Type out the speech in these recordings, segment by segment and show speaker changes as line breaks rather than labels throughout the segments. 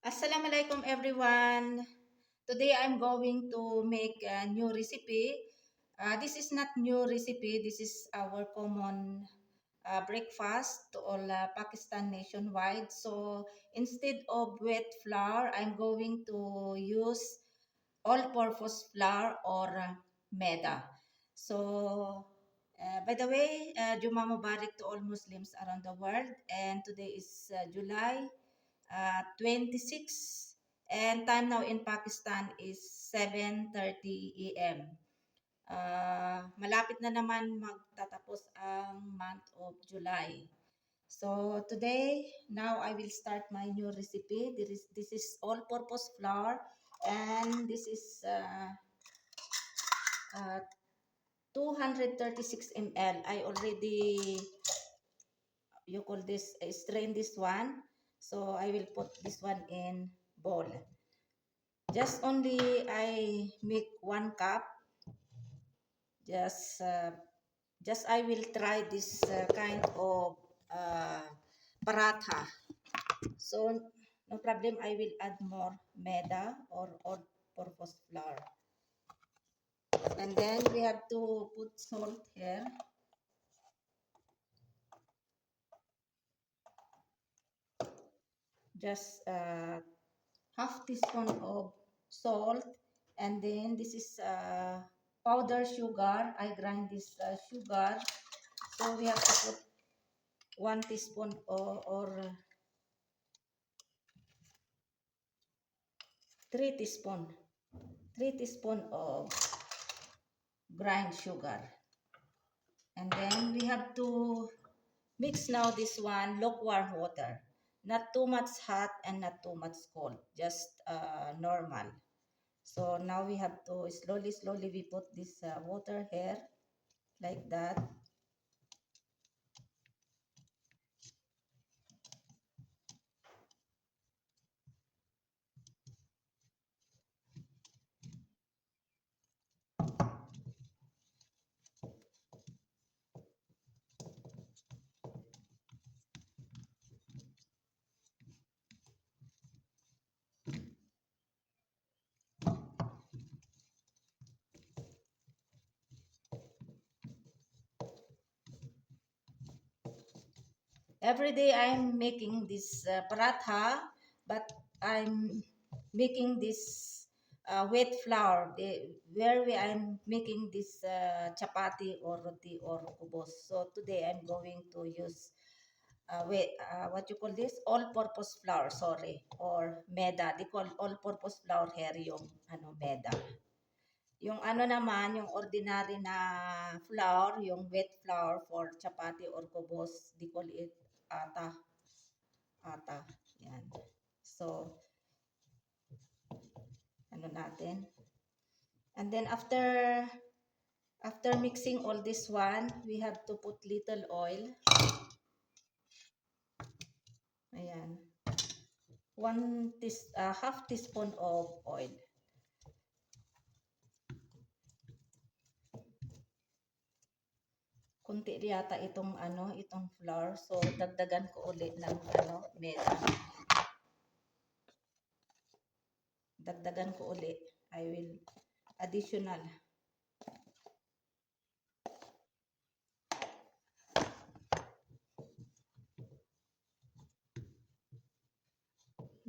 Assalamualaikum everyone. Today I'm going to make a new recipe. This is not new recipe. This is our common breakfast to all Pakistan nationwide. So instead of wet flour, I'm going to use all-purpose flour or maida. So by the way, Juma Mubarak to all Muslims around the world. And today is July 26 and time now in Pakistan is 7:30 a.m. Malapit na naman magtatapos ang month of July. So today, now I will start my new recipe. This is all-purpose flour and this is 236 ml. I already, you call this, strain this one. So I will put this one in bowl. Just only I make 1 cup. Just I will try this kind of paratha. So no problem. I will add more maida or all-purpose flour. And then we have to put salt here. Just half teaspoon of salt, and then this is powder sugar. I grind this sugar, so we have to put 1 teaspoon or 3 teaspoon of grind sugar. And then we have to mix now this one lukewarm water, not too much hot and not too much cold, just normal. So now we have to slowly we put this water here like that. Every day I'm making this paratha, but I'm making this wet flour. Where I'm making this chapati or roti or kubos. So today I'm going to use what you call this? All-purpose flour, sorry, or maida. They call all-purpose flour here yung maida. Yung naman, yung ordinary na flour, yung wet flour for chapati or kubos, they call it ata. Ata. Yan. So, natin. And then after mixing all this one, we have to put little oil. Ayan. Half teaspoon of oil. Kunti yata itong itong flour. So dagdagan ko ulit ng maida. Dagdagan ko ulit. I will additional.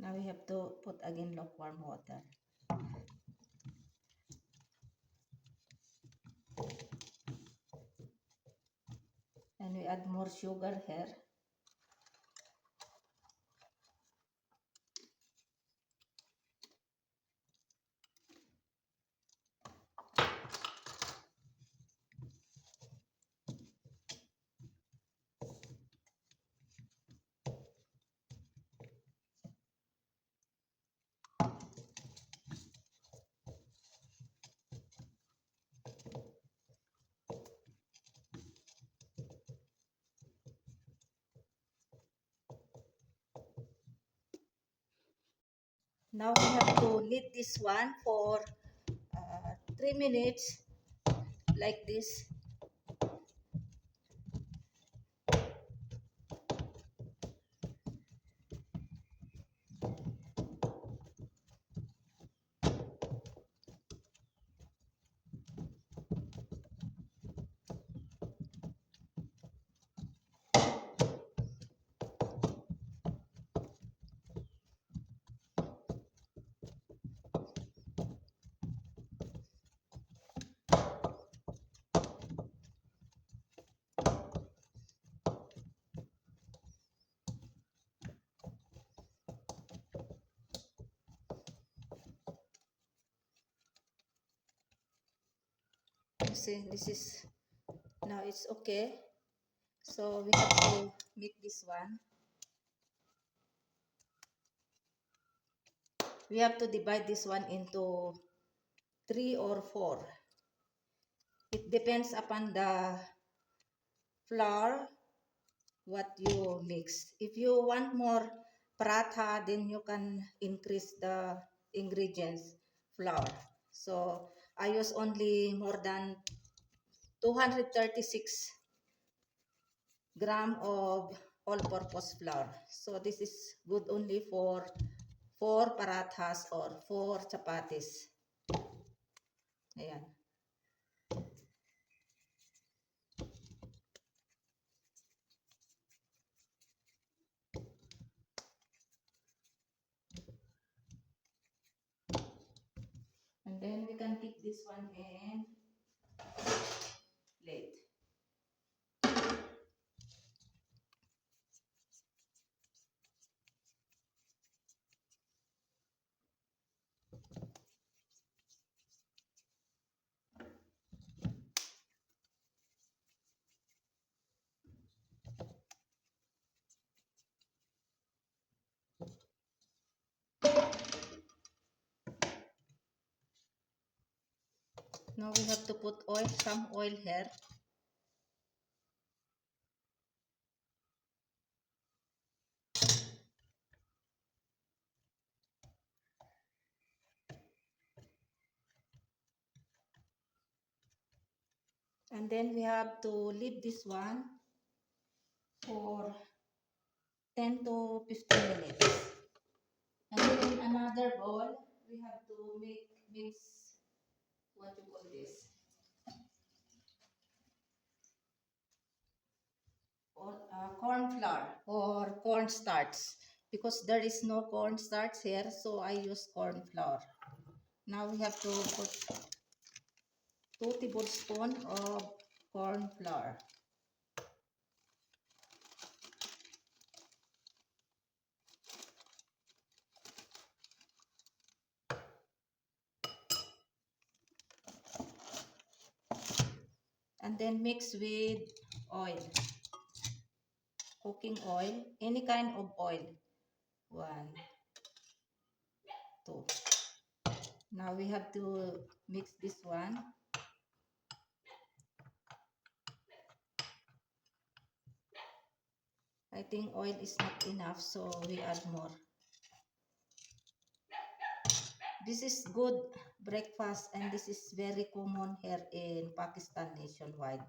Now we have to put again lukewarm water. And we add more sugar here. Now we have to knead this one for 3 minutes like this. See, this is now it's okay. So we have to make this one. We have to divide this one into 3 or 4. It depends upon the flour what you mix. If you want more paratha, then you can increase the ingredients flour. So I use only more than 236 gram of all-purpose flour. So this is good only for 4 parathas or 4 chapatis. Ayan. And then we can keep this one in plate. Now we have to put oil, some oil here. And then we have to leave this one for 10 to 15 minutes. And then in another bowl, we have to mix what you call this. Or, corn flour or corn starch. Because there is no corn starch here, so I use corn flour. Now we have to put 2 tablespoons of corn flour. And then mix with oil, cooking oil, any kind of oil. 1, 2. Now we have to mix this one. I think oil is not enough, so we add more. This is good breakfast, and this is very common here in Pakistan nationwide.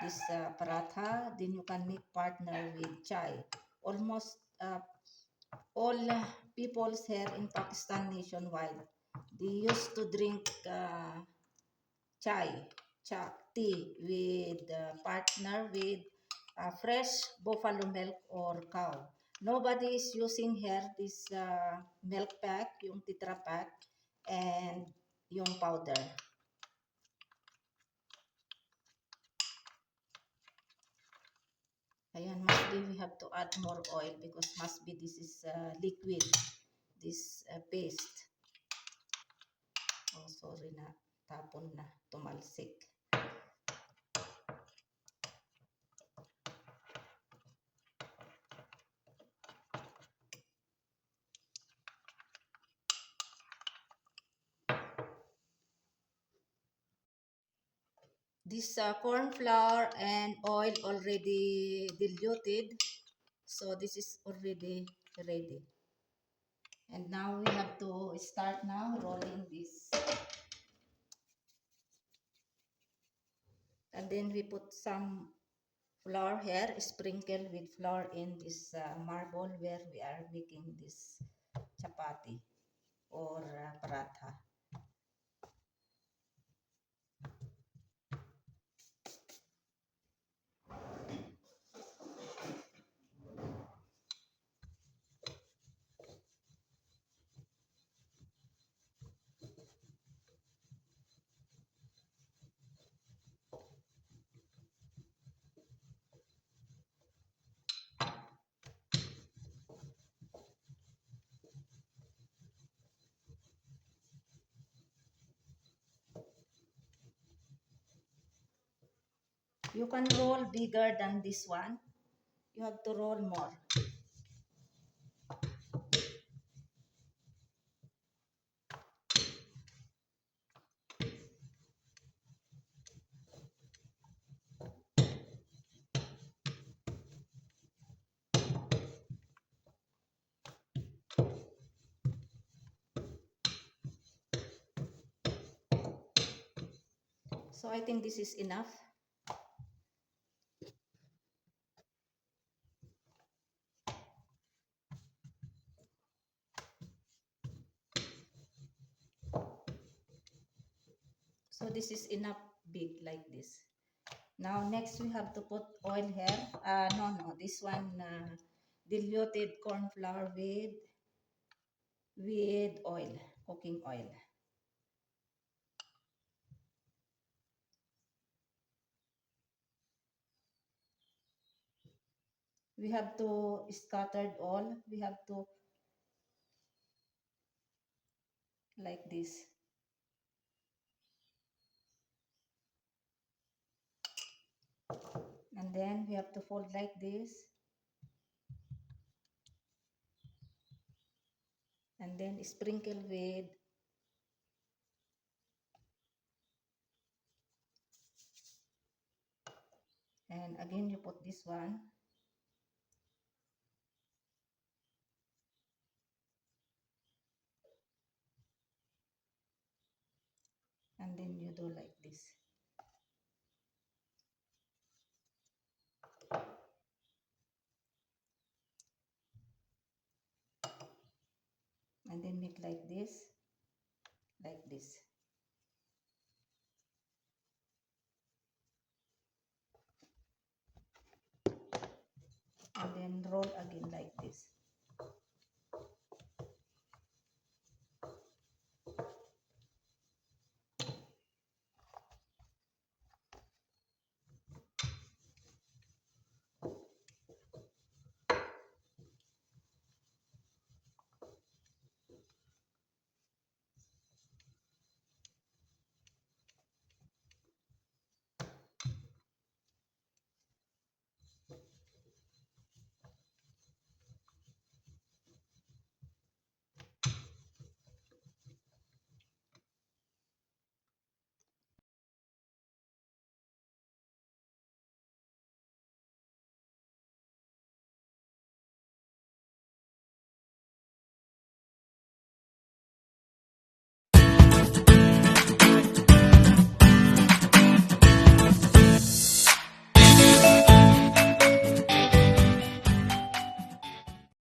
This paratha, then you can make partner with chai. Almost all peoples here in Pakistan nationwide, they used to drink chai, tea with partner with fresh buffalo milk or cow. Nobody is using here this milk pack, yung Tetra pack, and yung powder. Ayan, must be we have to add more oil because must be this is liquid, this paste. Oh, sorry na, tapon na, tumalsik. This corn flour and oil already diluted, so this is already ready. And now we have to start now rolling this. And then we put some flour here, sprinkle with flour in this marble where we are making this chapati or paratha. You can roll bigger than this one. You have to roll more. So I think this is enough. So this is enough big like this. Now next we have to put oil here. No, this one diluted corn flour with oil, cooking oil. We have to scatter all. We have to like this. And then we have to fold like this. And then sprinkle with and again you put this one. And then you do like this. And then make like this, like this. And then roll again like this.